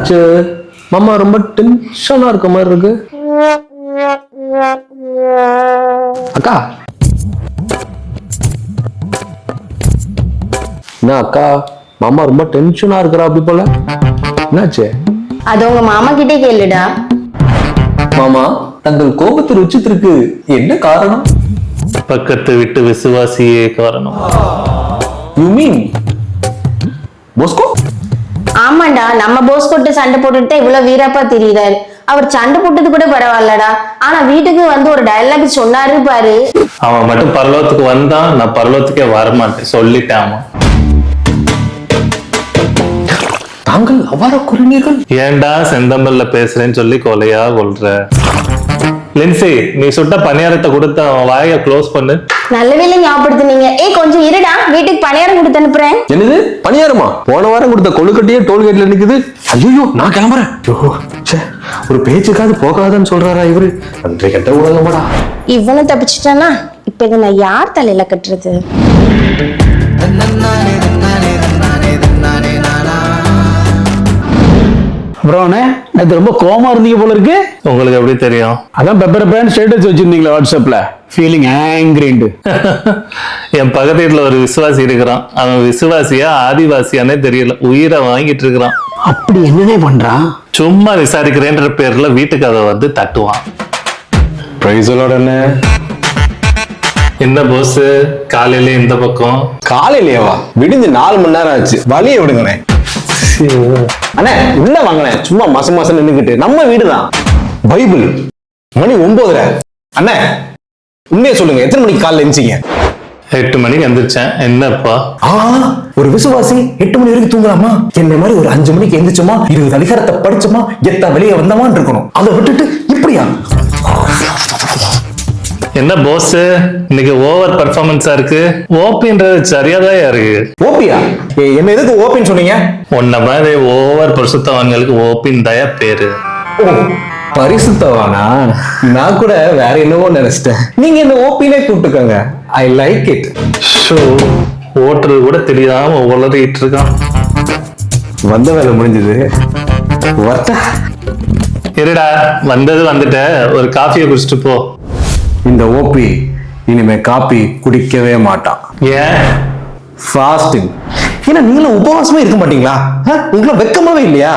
என்னாச்சு? மாமா ரொம்ப டென்ஷனா இருக்க மாதிரி இருக்கு. அக்கா என்ன அக்கா, மாமா ரொம்ப டென்ஷனா இருக்கிறா அப்படி போல, என்னாச்சு? அது உங்க மாமா கிட்டே கேளுடா. மாமா, தங்கள் கோபத்தில் உச்சத்திற்கு என்ன காரணம்? பக்கத்து விட்டு விசுவாசியே காரணம். You mean Bosco? ஆமாண்டா, நம்ம போஸ் போட்டு சண்டை போட்டுட்டு இவ்வளவு வீரப்பா தெரியுறாரு. அவர் சண்டை போட்டது கூட பரவாயில்லடா, ஆனா வீட்டுக்கு வந்து ஒரு டயலாக் சொன்னாரு பாரு. அவன் மட்டும் பரலோகத்துக்கு வந்தான், நான் பரலோகத்துக்கே வரமாட்டேன் சொல்லிட்டேன். தாங்கள் அவ்வாறு கூறினீர்கள்? ஏன்டா செந்தமிழ்ல பேசுறேன்னு சொல்லி கொலையா கொள்ற? லின்சி, நீ சுட்ட பணியாரத்தை கொடுத்து அவன் வாயை க்ளோஸ் பண்ணு. நல்ல வேலை ஞாபகப்படுத்தினீங்க. கொஞ்சம் இருடா, வீட்டுக்கு பணியாரம் கொடுத்து அனுப்புறேன். என்னது பணியாரமா? போன வாரம் கொடுத்த கொழுக்கட்டையே டோல்கேட்ல நிக்குது. ஐயோ, நான் கிளம்புறேன். ஒரு பேச்சுக்காவது போகாதன்னு சொல்றாரா இவரு? அன்றைய கெட்ட உலகமாடா. இவனும் தப்பிச்சுட்டானா? இப்ப இதை நான் யார் தலையில கட்டுறது? அப்புறம் நேற்று ரொம்ப கோமா இருந்தீங்க போல இருக்கு. உங்களுக்கு எப்படி தெரியும்? அதான் பெப்பர் பேன் ஸ்டேட்டஸ் வச்சிருந்தீங்களா வாட்ஸ்அப்ல, ஃபீலிங் ஆங்கிரிண்டு. என் பக்கத்து வீட்டுல ஒரு விசுவாசி இருக்கிறான். அவன் விசுவாசியா ஆதிவாசியானே தெரியல, உயிரை வாங்கிட்டு இருக்கிறான். அப்படி என்னன்னே பண்றான்? சும்மா விசாரிக்கிறேன்ற பேர்ல வீட்டுக்கு அதை வந்து தட்டுவான். பிரைஸலோட என்ன போஸ், காலையில இந்த பக்கம்? காலையிலேவா? விடிஞ்சு 4 மணி நேரம் ஆச்சு. வழியை விடுங்கண்ணே. அண்ணே உள்ள வாங்கினேன். சும்மா மாசம் மாசம் நின்னுக்கிட்டு. நம்ம வீடுதான். பைபிள் மணி 9:30. அண்ணே உண்மையை சொல்லுங்க, எத்தனை மணிக்கு காலைல எழுந்தீங்க? 8 மணிக்கு எந்திரிச்சேன். என்னப்பா? ஒரு விசுவாசி 8 மணி வரைக்கும் தூங்கலாமா? என்ன மாதிரி ஒரு 5 மணிக்கு எந்திரிச்சோமா, 20 அதிகாரத்தை படிச்சோமா, எத்த வெளியே வந்தமான்னு இருக்கணும். அதை விட்டுட்டு இப்படியா? என்ன போஸ், இன்னைக்கு ஓவர் பர்ஃபார்மன்ஸா இருக்கு. ஓபின்றது சரியாதான் இருக்கு. ஓபியா? என்ன எதுக்கு ஓபின்னு சொன்னீங்க? உன்ன மாதிரி ஓவர் பரிசுத்தவான்களுக்கு ஓபின் தயா பேரு. பரிசுத்தவானா? நான் கூட வேற என்னவோ நினைச்சிட்டேன். நீங்க என்ன ஓபினே கூப்பிட்டுக்கோங்க. I like it. ஓட்டுறது கூட தெரியாம உளறிட்டு இருக்கான். வந்த வேலை முடிஞ்சது. இருடா, வந்தது வந்துட்ட, ஒரு காஃபியை குடிச்சிட்டு போ. இந்த ஓபி இனிமே காப்பி குடிக்கவே மாட்டான். ஏன்? ஃபாஸ்டிங். ஏன்னா நீங்களும் உபவாசமே இருக்க மாட்டீங்களா? உங்களுக்கு வெக்கமாவே இல்லையா?